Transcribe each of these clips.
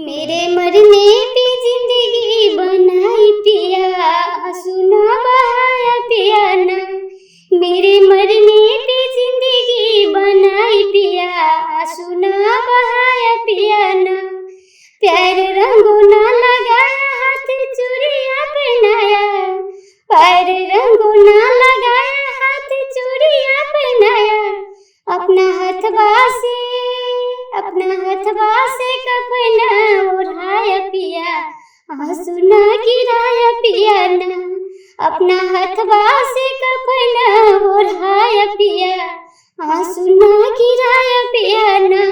मेरे मरने पे जिंदगी बनाई पिया, आंसू ना बहाया पिया ना। मेरे मरने पे जिंदगी बनाई पिया, आंसू ना बहाया पिया ना। प्यार रंगों ना लगाया, हाथ चूड़ियां पहनाया। प्यार रंगों ना लगाया, हाथ चूड़ियां पहनाया। अपना हथवा से कफना ओढ़ाया पिया, आंसू ना गिराया पिया ना। अपना हथवा से कफना ओढ़ाया पिया, आंसू ना गिराया पिया ना।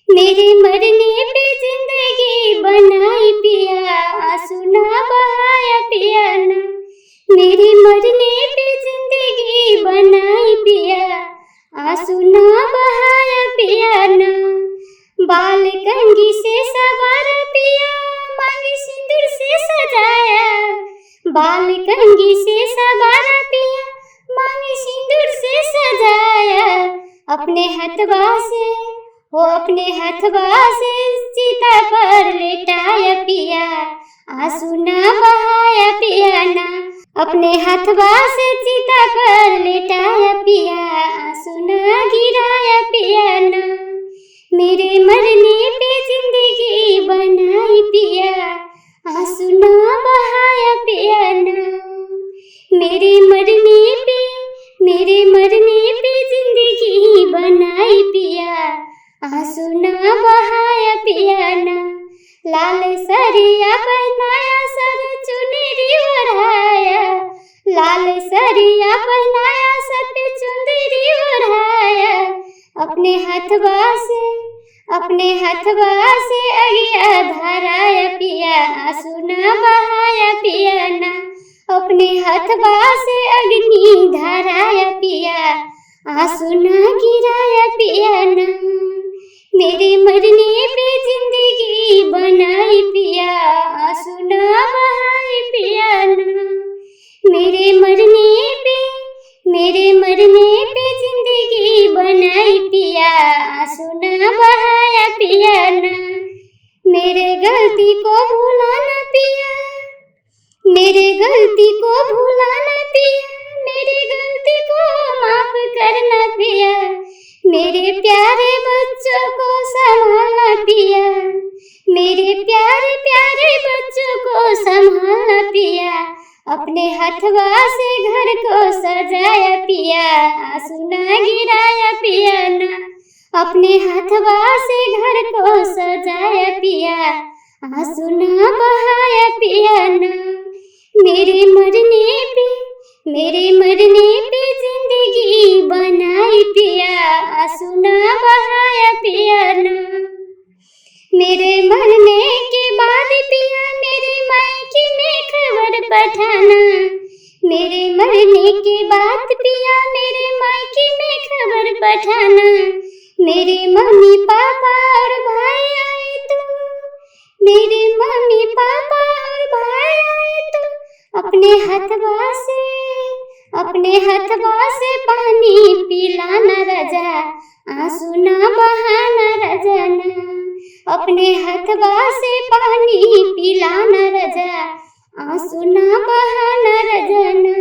मेरे मरने पे जिंदगी बनाई पिया, आंसू ना बहाया पिया ना। मेरे मरने पे जिंदगी बनाई पिया, आंसू ना बहाया पिया ना। बाल कंघी से सवारा पिया, मांग सिंदूर से सजाया। बाल कंघी से सवारा पिया, मांग सिंदूर से सजाया। अपने हथवा से चिता पर लेटाया पिया, आंसू ना बहाया पिया ना। अपने हथवा से चिता पर लेटाया पिया, आंसू ना गिराया पिया ना। मेरे मरने पे जिंदगी बनाई पिया, आंसू ना बहाया पिया ना। मेरे मरने पे जिंदगी बनाई पिया, आंसू ना बहाया पिया ना। लाल सरिया पहनाया, सर चुनरी ओढ़ाया। लाल सरिया पहनाया, सर पे चुनरी ओढ़ाया। अपने हथवा से अगिया धराया पिया, आंसू ना बहाया पिया ना। अपने हथवा से अग्नि धराया पिया, आंसू ना गिराया पिया ना। मेरे मरने पे जिंदगी बनाई पिया, आंसू ना बहाया पिया ना। मेरे मरने पे जिंदगी बनाई पिया, आंसू ना बहाया पिया ना। मेरे गलती को भुलाना पिया, मेरे गलती को भुलाना पिया। मेरे गलती को माफ करना पिया। मेरे प्यारे बच्चों को संभालना पिया। मेरे प्यारे प्यारे बच्चों को संभालना पिया। अपने हथवा से घर को सजाया पिया, आंसू ना गिराया पिया ना। अपने हथवा से घर को सजाया पिया, आंसू ना बहाया पिया ना। मेरे मरने पे जिंदगी बनाई पिया, आंसू ना बहाया पिया ना। मेरे मरने के बाद पिया, मेरे मायके में खबर पठाना। मेरे मरने के बाद पिया, मेरे मायके में खबर पठाना। मेरे मम्मी पापा और भाई आए तो, मेरे मम्मी पापा और भाई आए तो अपने हथवा से पानी पिलाना रजा, आंसू ना बहाना रजा ना। अपने हथवा से पानी पिलाना रजा, आंसू ना बहाना रजा ना।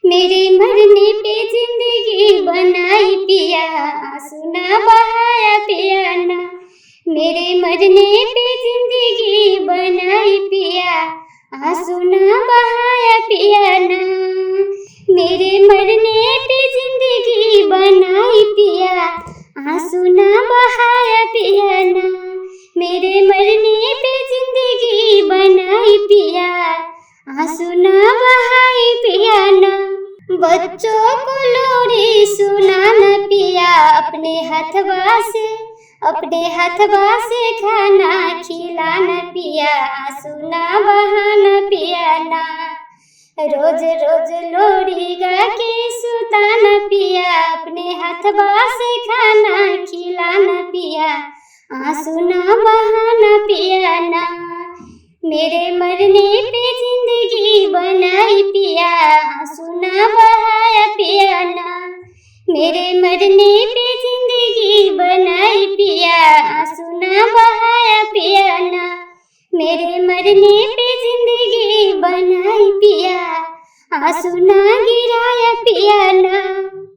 मेरे मरने पे जिंदगी बनाई पिया, आंसू ना बहाया पिया ना। मेरे मरने पे जिंदगी बनाई पिया, आंसू ना बहाया पिया ना। मेरे मरने पे जिंदगी बनाई पिया, आंसू ना बहाया पिया ना। मेरे मरने पे जिंदगी बनाई पिया, आंसू ना बहाई पिया ना। बच्चों को लोरी सुनाना पिया, अपने हथवा से खाना खिलाना पिया, आंसू ना बहाना पिया ना। रोज रोज लोरी गा के सुताना पिया, अपने हथवा से खाना खिलाना पिया, आंसू ना बहाना पिया ना। मेरे मरने पे जिंदगी बनाई पिया, आंसू ना बहाया पिया ना। मेरे मरने पे जिंदगी बनाई पिया, आंसू ना बहाया पिया ना। मेरे मरने पे जिंदगी बनाई पिया, आंसू ना गिराया पिया ना।